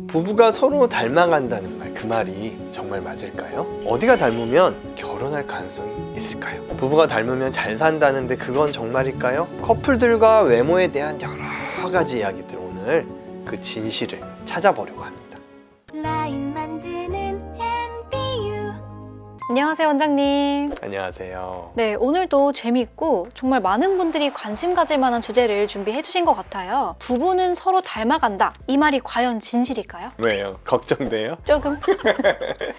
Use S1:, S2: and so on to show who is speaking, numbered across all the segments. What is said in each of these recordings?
S1: 부부가 서로 닮아간다는 말, 그 말이 정말 맞을까요? 어디가 닮으면 결혼할 가능성이 있을까요? 부부가 닮으면 잘 산다는데 그건 정말일까요? 커플들과 외모에 대한 여러 가지 이야기들, 오늘 그 진실을 찾아보려고 합니다.
S2: 라인 만드는 NBU.
S3: 안녕하세요, 원장님.
S1: 안녕하세요.
S3: 네, 오늘도 재미있고 정말 많은 분들이 관심 가질 만한 주제를 준비해 주신 것 같아요. 부부는 서로 닮아간다. 이 말이 과연 진실일까요?
S1: 왜요? 걱정돼요?
S3: 조금.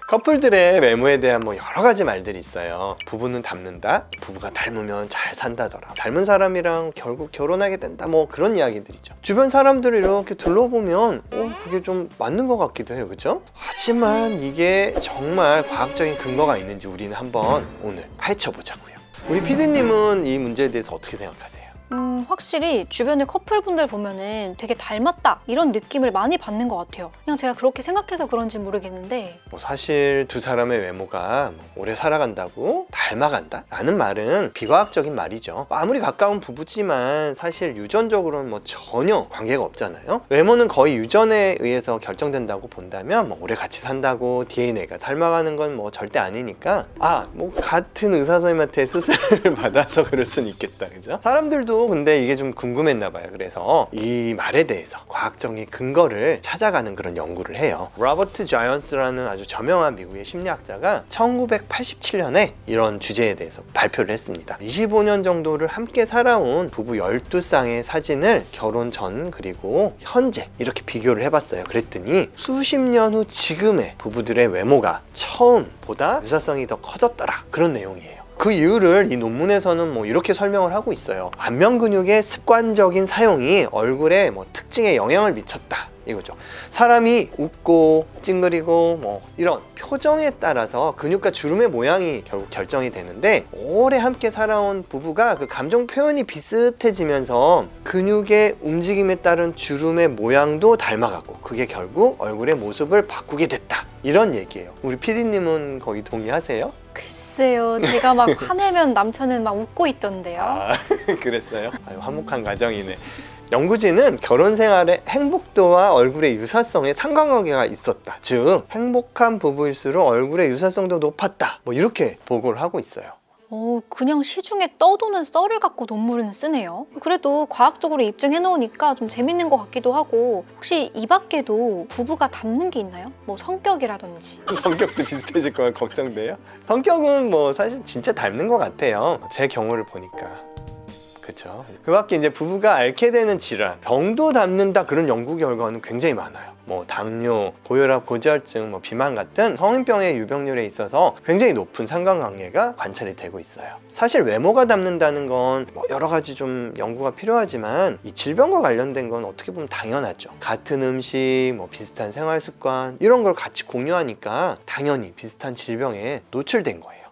S1: 커플들의 외모에 대한 여러 가지 말들이 있어요. 부부는 닮는다, 부부가 닮으면 잘 산다더라, 닮은 사람이랑 결국 결혼하게 된다, 그런 이야기들이죠. 주변 사람들을 이렇게 둘러보면 그게 좀 맞는 것 같기도 해요, 그죠? 하지만 이게 정말 과학적인 근거가 있는지 우리는 한번 오늘 파헤쳐보자고요. 우리 PD님은 이 문제에 대해서 어떻게 생각하세요?
S3: 확실히 주변의 커플분들 보면은 되게 닮았다 이런 느낌을 많이 받는 것 같아요. 그냥 제가 그렇게 생각해서 그런지 모르겠는데
S1: 사실 두 사람의 외모가 오래 살아간다고 닮아간다 라는 말은 비과학적인 말이죠. 아무리 가까운 부부지만 사실 유전적으로는 전혀 관계가 없잖아요. 외모는 거의 유전에 의해서 결정된다고 본다면 오래 같이 산다고 DNA가 닮아가는 건 절대 아니니까 같은 의사 선생님한테 수술을 받아서 그럴 수는 있겠다, 그죠? 사람들도 근데 이게 좀 궁금했나 봐요. 그래서 이 말에 대해서 과학적인 근거를 찾아가는 그런 연구를 해요. 로버트 자이언스라는 아주 저명한 미국의 심리학자가 1987년에 이런 주제에 대해서 발표를 했습니다. 25년 정도를 함께 살아온 부부 12쌍의 사진을 결혼 전 그리고 현재 이렇게 비교를 해봤어요. 그랬더니 수십 년 후 지금의 부부들의 외모가 처음보다 유사성이 더 커졌더라, 그런 내용이에요. 그 이유를 이 논문에서는 이렇게 설명을 하고 있어요. 안면 근육의 습관적인 사용이 얼굴에 특징에 영향을 미쳤다, 이거죠. 사람이 웃고 찡그리고 이런 표정에 따라서 근육과 주름의 모양이 결국 결정이 되는데, 오래 함께 살아온 부부가 그 감정 표현이 비슷해지면서 근육의 움직임에 따른 주름의 모양도 닮아가고 그게 결국 얼굴의 모습을 바꾸게 됐다, 이런 얘기예요. 우리 PD님은 거의 동의하세요?
S3: 글쎄요, 제가 막 화내면 남편은 막 웃고 있던데요.
S1: 그랬어요? 화목한 가정이네. 연구진은 결혼 생활의 행복도와 얼굴의 유사성에 상관관계가 있었다. 즉, 행복한 부부일수록 얼굴의 유사성도 높았다. 이렇게 보고를 하고 있어요.
S3: 그냥 시중에 떠도는 썰을 갖고 논문을 쓰네요. 그래도 과학적으로 입증해 놓으니까 좀 재밌는 것 같기도 하고, 혹시 이 밖에도 부부가 닮는 게 있나요? 성격이라든지.
S1: 성격도 비슷해질 거야 걱정돼요? 성격은 사실 진짜 닮는 것 같아요. 제 경우를 보니까. 그렇죠. 그 밖에 이제 부부가 앓게 되는 질환, 병도 닮는다, 그런 연구 결과는 굉장히 많아요. 당뇨, 고혈압, 고지혈증, 비만 같은 성인병의 유병률에 있어서 굉장히 높은 상관관계가 관찰이 되고 있어요. 사실 외모가 닮는다는 건 여러 가지 좀 연구가 필요하지만 이 질병과 관련된 건 어떻게 보면 당연하죠. 같은 음식, 비슷한 생활 습관, 이런 걸 같이 공유하니까 당연히 비슷한 질병에 노출된 거예요.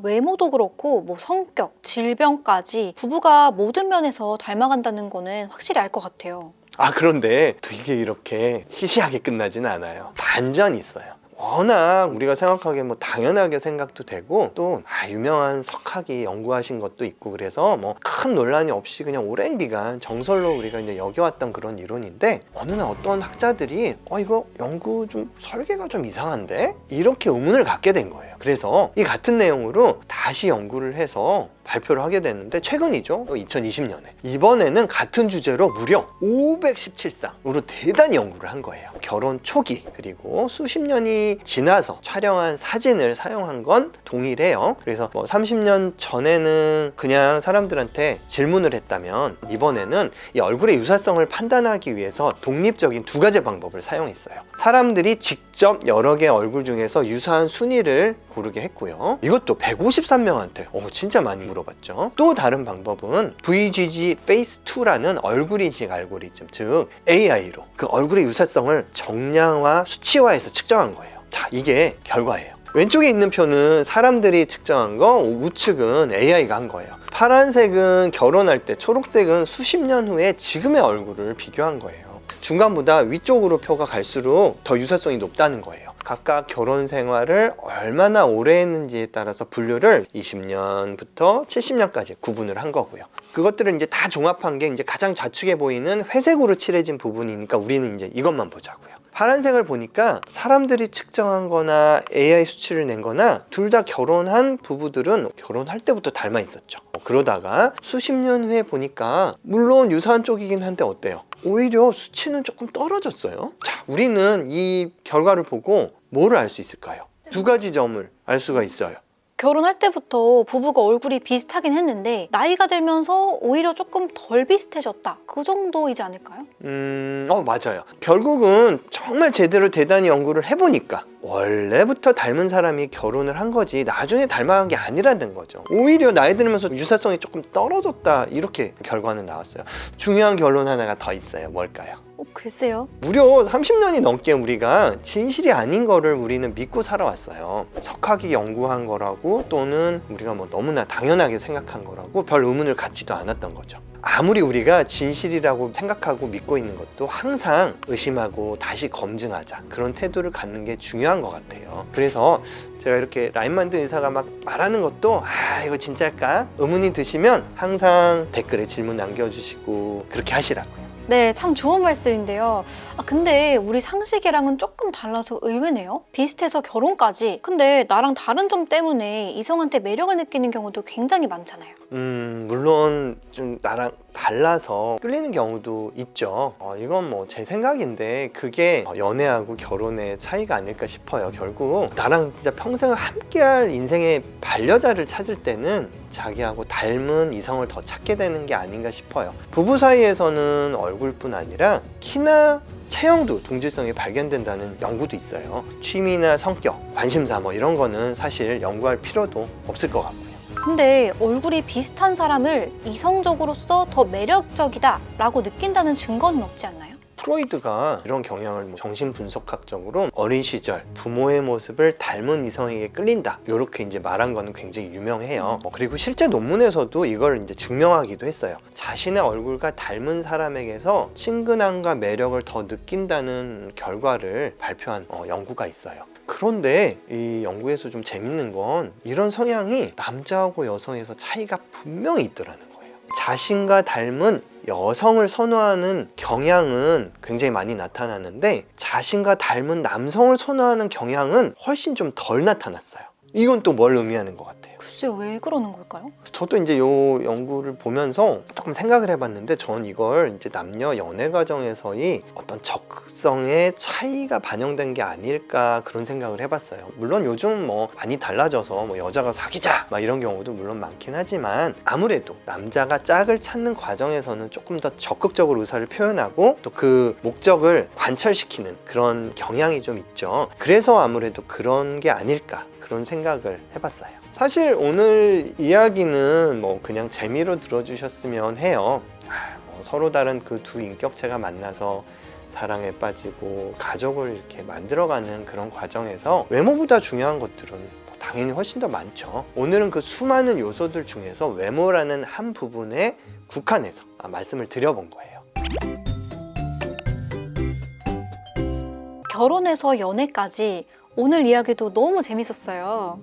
S3: 외모도 그렇고 성격, 질병까지 부부가 모든 면에서 닮아간다는 거는 확실히 알 것 같아요.
S1: 그런데 또 이게 이렇게 시시하게 끝나지는 않아요. 반전이 있어요. 워낙 우리가 생각하기에 당연하게 생각도 되고, 또 유명한 석학이 연구하신 것도 있고, 그래서 큰 논란이 없이 그냥 오랜 기간 정설로 우리가 이제 여겨왔던 그런 이론인데, 어느 날 어떤 학자들이 이거 연구 좀 설계가 좀 이상한데? 이렇게 의문을 갖게 된 거예요. 그래서 이 같은 내용으로 다시 연구를 해서 발표를 하게 됐는데, 최근이죠. 2020년에 이번에는 같은 주제로 무려 517쌍으로 대단히 연구를 한 거예요. 결혼 초기 그리고 수십 년이 지나서 촬영한 사진을 사용한 건 동일해요. 그래서 30년 전에는 그냥 사람들한테 질문을 했다면, 이번에는 이 얼굴의 유사성을 판단하기 위해서 독립적인 두 가지 방법을 사용했어요. 사람들이 직접 여러 개의 얼굴 중에서 유사한 순위를 고르게 했고요. 이것도 153명한테 진짜 많이 물어봤죠. 또 다른 방법은 VGG Face2라는 얼굴 인식 알고리즘, 즉 AI로 그 얼굴의 유사성을 정량화, 수치화해서 측정한 거예요. 자, 이게 결과예요. 왼쪽에 있는 표는 사람들이 측정한 거, 우측은 AI가 한 거예요. 파란색은 결혼할 때, 초록색은 수십 년 후에 지금의 얼굴을 비교한 거예요. 중간보다 위쪽으로 표가 갈수록 더 유사성이 높다는 거예요. 각각 결혼 생활을 얼마나 오래 했는지에 따라서 분류를 20년부터 70년까지 구분을 한 거고요. 그것들을 이제 다 종합한 게 이제 가장 좌측에 보이는 회색으로 칠해진 부분이니까 우리는 이제 이것만 보자고요. 파란색을 보니까 사람들이 측정한 거나 AI 수치를 낸 거나 둘 다 결혼한 부부들은 결혼할 때부터 닮아 있었죠. 그러다가 수십 년 후에 보니까 물론 유사한 쪽이긴 한데 어때요? 오히려 수치는 조금 떨어졌어요. 자, 우리는 이 결과를 보고 뭐를 알 수 있을까요? 두 가지 점을 알 수가 있어요.
S3: 결혼할 때부터 부부가 얼굴이 비슷하긴 했는데 나이가 들면서 오히려 조금 덜 비슷해졌다. 그 정도이지 않을까요?
S1: 맞아요. 결국은 정말 제대로 대단히 연구를 해보니까 원래부터 닮은 사람이 결혼을 한 거지 나중에 닮아간 게 아니라는 거죠. 오히려 나이 들면서 유사성이 조금 떨어졌다 이렇게 결과는 나왔어요. 중요한 결론 하나가 더 있어요. 뭘까요?
S3: 글쎄요.
S1: 무려 30년이 넘게 우리가 진실이 아닌 거를 우리는 믿고 살아왔어요. 석학이 연구한 거라고 또는 우리가 뭐 너무나 당연하게 생각한 거라고 별 의문을 갖지도 않았던 거죠. 아무리 우리가 진실이라고 생각하고 믿고 있는 것도 항상 의심하고 다시 검증하자, 그런 태도를 갖는 게 중요한 것 같아요. 그래서 제가 이렇게 라인 만든 의사가 막 말하는 것도 이거 진짜일까? 의문이 드시면 항상 댓글에 질문 남겨주시고 그렇게 하시라고요.
S3: 네, 참 좋은 말씀인데요. 근데 우리 상식이랑은 조금 달라서 의외네요. 비슷해서 결혼까지. 근데 나랑 다른 점 때문에 이성한테 매력을 느끼는 경우도 굉장히 많잖아요.
S1: 물론 좀 나랑 달라서 끌리는 경우도 있죠. 이건 뭐 제 생각인데 그게 연애하고 결혼의 차이가 아닐까 싶어요. 결국 나랑 진짜 평생을 함께할 인생의 반려자를 찾을 때는 자기하고 닮은 이성을 더 찾게 되는 게 아닌가 싶어요. 부부 사이에서는 얼굴뿐 아니라 키나 체형도 동질성이 발견된다는 연구도 있어요. 취미나 성격, 관심사 뭐 이런 거는 사실 연구할 필요도 없을 것 같고요.
S3: 근데 얼굴이 비슷한 사람을 이성적으로서 더 매력적이다 라고 느낀다는 증거는 없지 않나요?
S1: 프로이드가 이런 경향을 정신분석학적으로 어린 시절 부모의 모습을 닮은 이성에게 끌린다 이렇게 이제 말한 거는 굉장히 유명해요. 그리고 실제 논문에서도 이걸 이제 증명하기도 했어요. 자신의 얼굴과 닮은 사람에게서 친근함과 매력을 더 느낀다는 결과를 발표한 연구가 있어요. 그런데 이 연구에서 좀 재밌는 건 이런 성향이 남자하고 여성에서 차이가 분명히 있더라는 거예요. 자신과 닮은 여성을 선호하는 경향은 굉장히 많이 나타나는데 자신과 닮은 남성을 선호하는 경향은 훨씬 좀 덜 나타났어요. 이건 또 뭘 의미하는 것 같아요?
S3: 글쎄요, 왜 그러는 걸까요?
S1: 저도 이제 요 연구를 보면서 조금 생각을 해봤는데 전 이걸 이제 남녀 연애 과정에서의 어떤 적성의 차이가 반영된 게 아닐까 그런 생각을 해봤어요. 물론 요즘 뭐 많이 달라져서 뭐 여자가 사귀자 막 이런 경우도 물론 많긴 하지만 아무래도 남자가 짝을 찾는 과정에서는 조금 더 적극적으로 의사를 표현하고 또 그 목적을 관철시키는 그런 경향이 좀 있죠. 그래서 아무래도 그런 게 아닐까 그런 생각을 해봤어요. 사실 오늘 이야기는 뭐 그냥 재미로 들어주셨으면 해요. 서로 다른 그 두 인격체가 만나서 사랑에 빠지고 가족을 이렇게 만들어가는 그런 과정에서 외모보다 중요한 것들은 당연히 훨씬 더 많죠. 오늘은 그 수많은 요소들 중에서 외모라는 한 부분에 국한해서 말씀을 드려본 거예요.
S3: 결혼에서 연애까지 오늘 이야기도 너무 재밌었어요.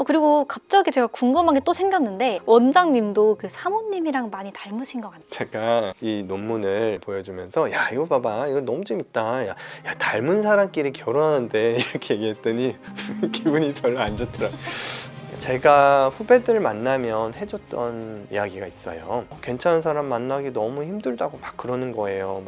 S3: 그리고 갑자기 제가 궁금한 게 또 생겼는데 원장님도 그 사모님이랑 많이 닮으신 것 같아요.
S1: 제가 이 논문을 보여주면서 야 이거 봐봐 이거 너무 재밌다 야 닮은 사람끼리 결혼하는데 이렇게 얘기했더니 기분이 별로 안 좋더라고요. 제가 후배들 만나면 해줬던 이야기가 있어요. 괜찮은 사람 만나기 너무 힘들다고 막 그러는 거예요.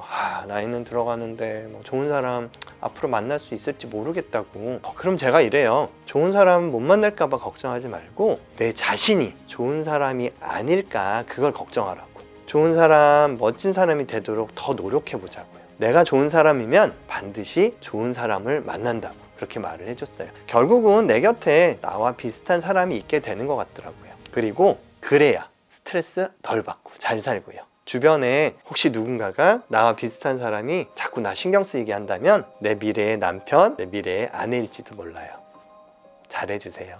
S1: 나이는 들어가는데 좋은 사람 앞으로 만날 수 있을지 모르겠다고. 그럼 제가 이래요. 좋은 사람 못 만날까 봐 걱정하지 말고 내 자신이 좋은 사람이 아닐까 그걸 걱정하라고. 좋은 사람, 멋진 사람이 되도록 더 노력해 보자고요. 내가 좋은 사람이면 반드시 좋은 사람을 만난다고 그렇게 말을 해줬어요. 결국은 내 곁에 나와 비슷한 사람이 있게 되는 것 같더라고요. 그리고 그래야 스트레스 덜 받고 잘 살고요. 주변에 혹시 누군가가 나와 비슷한 사람이 자꾸 나 신경 쓰이게 한다면 내 미래의 남편, 내 미래의 아내일지도 몰라요. 잘해주세요.